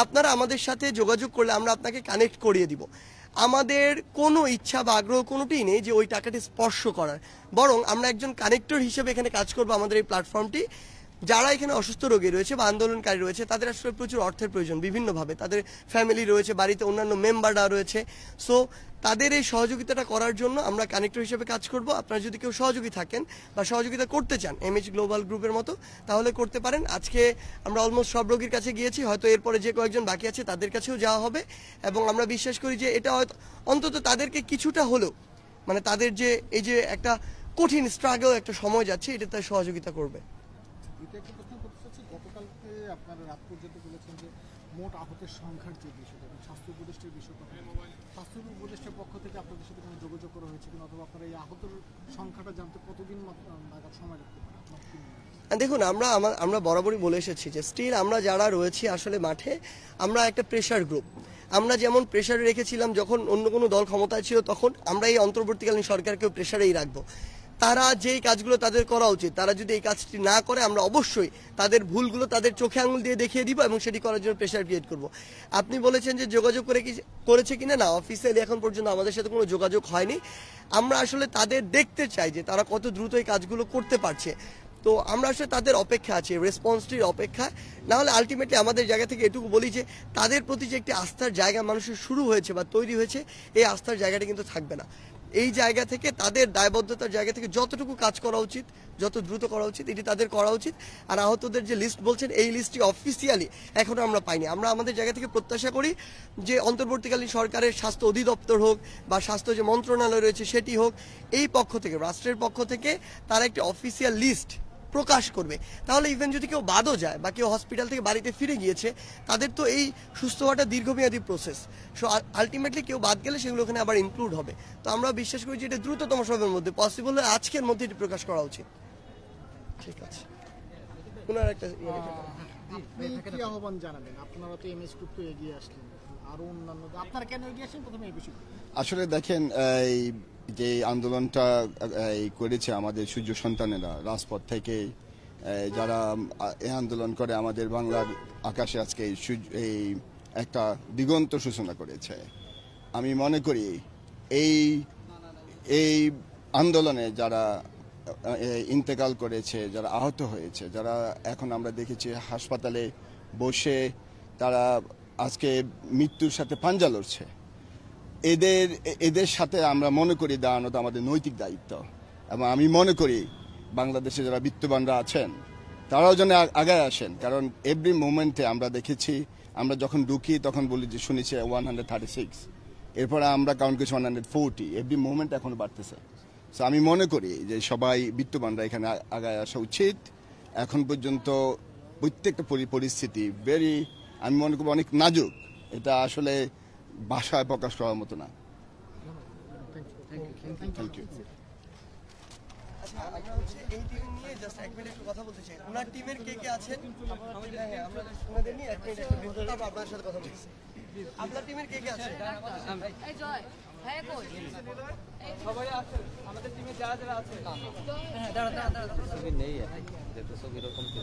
আপনারা আমাদের সাথে যোগাযোগ করলে আমরা আপনাকে কানেক্ট করিয়ে দিব। আমাদের কোনো ইচ্ছা বা আগ্রহ কোনোটিই নেই যে ওই টাকাটি স্পর্শ করার, বরং আমরা একজন কানেক্টর হিসেবে এখানে কাজ করব। আমাদের এই প্ল্যাটফর্মটি যারা এখানে অসুস্থ রোগী রয়েছে বা আন্দোলনকারী রয়েছে তাদের আসলে প্রচুর অর্থের প্রয়োজন বিভিন্নভাবে, তাদের ফ্যামিলি রয়েছে, বাড়িতে অন্যান্য মেম্বাররা রয়েছে। সো তাদের এই সহযোগিতাটা করার জন্য আমরা কানেক্টর হিসেবে কাজ করব। আপনারা যদি কেউ সহযোগী থাকেন বা সহযোগিতা করতে চান এমএইচ গ্লোবাল গ্রুপের মতো, তাহলে করতে পারেন। আজকে আমরা অলমোস্ট সব রোগীর কাছে গিয়েছি, হয়তো এরপরে যে কয়েকজন বাকি আছে তাদের কাছেও যাওয়া হবে, এবং আমরা বিশ্বাস করি যে এটা হয়তো অন্তত তাদেরকে কিছুটা হলেও, মানে তাদের যে এই যে একটা কঠিন স্ট্রাগল একটা সময় যাচ্ছে, এটা তার সহযোগিতা করবে। গতকালকে আপনারা রাত পর্যন্ত বলেছেন যে মোট আহতের সংখ্যার যে বিষয়টা, স্বাস্থ্য উপদেষ্টার বিষয়টা, স্বাস্থ্য উপদেষ্টার পক্ষ থেকে আপনাদের সাথে কোনো যোগাযোগ করা হয়েছে কিনা, অথবা আপনারা এই আহতের সংখ্যাটা জানতে কতদিন নাগাদ সময় লাগতে পারে? দেখুন, আমরা বরাবরই বলে এসেছি যে স্টিল আমরা যারা রয়েছি আসলে মাঠে, আমরা একটা প্রেশার গ্রুপ। আমরা যেমন প্রেশারে রেখেছিলাম যখন অন্য কোনো দল ক্ষমতায় ছিল, তখন আমরা এই অন্তর্বর্তীকালীন সরকারকেও প্রেশারেই রাখবো। তারা যেই কাজগুলো তাদের করা উচিত, তারা যদি এই কাজটি না করে, আমরা অবশ্যই তাদের ভুলগুলো তাদের চোখে আঙুল দিয়ে দেখিয়ে দিব এবং সেটি করার জন্য প্রেশার ক্রিয়েট করব। আপনি বলেছেন যে যোগাযোগ করেছে কিনা, না, অফিসিয়ালি এখন পর্যন্ত আমাদের সাথে কোনো যোগাযোগ হয়নি। আমরা আসলে তাদের দেখতে চাই যে তারা কত দ্রুত এই কাজগুলো করতে পারছে। তো আমরা আসলে তাদের অপেক্ষা আছি, রেসপন্সটির অপেক্ষা। না হলে আলটিমেটলি আমাদের জায়গা থেকে এটুকু বলি যে তাদের প্রতি যে একটি আস্থার জায়গা মানুষের শুরু হয়েছে বা তৈরি হয়েছে, এই আস্থার জায়গাটা কিন্তু থাকবে না। এই জায়গা থেকে, তাদের দায়বদ্ধতার জায়গা থেকে যতটুকু কাজ করা উচিত, যত দ্রুত করা উচিত, এটি তাদের করা উচিত। আর আহতদের যে লিস্ট বলছেন, এই লিস্টটি অফিসিয়ালি এখনও আমরা পাইনি। আমরা আমাদের জায়গা থেকে প্রত্যাশা করি যে অন্তর্বর্তীকালীন সরকারের স্বাস্থ্য অধিদপ্তর হোক বা স্বাস্থ্য যে মন্ত্রণালয় রয়েছে সেটি হোক, এই পক্ষ থেকে, রাষ্ট্রের পক্ষ থেকে তারা একটি অফিসিয়াল লিস্ট প্রকাশ করবে। তাহলে ইভেন যদি কেউ বাদও যায় বা কেউ হসপিটাল থেকে বাড়িতে ফিরে গিয়েছে, তাদের তো এই সুস্থ হওয়াটা দীর্ঘমেয়াদী প্রসেস। সো আলটিমেটলি কেউ বাদ গেলে সেগুলো ওখানে আবার ইনক্লুড হবে। তো আমরা বিশ্বাস করি যে এটা দ্রুততম সময়ের মধ্যে, পসিবল হলে আজকের মধ্যে এটি প্রকাশ করা উচিত। ঠিক আছে, ওনার একটা কি আহ্বান জানাবেন? আপনারা তো এমএস গ্রুপ তো এগিয়ে আসলেন, আরো অন্যান্য আপনারা কেন এগিয়ে আসেন প্রথমে এই বিষয়ে? আসলে দেখেন, এই যে আন্দোলনটা করেছে আমাদের সূর্য সন্তানেরা রাজপথ থেকে, যারা এই আন্দোলন করে আমাদের বাংলার আকাশে আজকে এই একটা দিগন্ত সূচনা করেছে। আমি মনে করি এই আন্দোলনে যারা ইন্তেকাল করেছে, যারা আহত হয়েছে, যারা এখন আমরা দেখেছি হাসপাতালে বসে তারা আজকে মৃত্যুর সাথে পাঞ্জা লড়ছে, এদের সাথে আমরা মনে করি দাঁড়ানো আমাদের নৈতিক দায়িত্ব। এবং আমি মনে করি বাংলাদেশে যারা বিত্তবানরা আছেন তারাও যেন আগায় আসেন, কারণ এভরি মোমেন্টে আমরা দেখেছি, আমরা যখন ঢুকি তখন বলি যে শুনেছি 136, এরপরে আমরা কাউন্ট করছি 140, এভরি মোমেন্ট এখন বাড়তেছে। সো আমি মনে করি যে সবাই বিত্তবানরা এখানে আগায় আসা উচিত। এখন পর্যন্ত প্রত্যেকটা পরিস্থিতি আমি মনে করি অনেক নাজুক, এটা আসলে ভাষায় প্রকাশ করার মতো না। Thank you. আমরা এই টিম নিয়ে জাস্ট এক মিনিট একটু কথা বলতে চাই। ওনার টিমের কে কে আছেন? আমরা ওনাদের নিয়ে এক মিনিট একটু আপনার সাথে কথা বলছি। আপনার টিমের কে কে আছে? সবাই আছে আমাদের টিমে, যারা যারা আছে। হ্যাঁ, দাঁড়া ছবি নেই, ছবি এরকম কি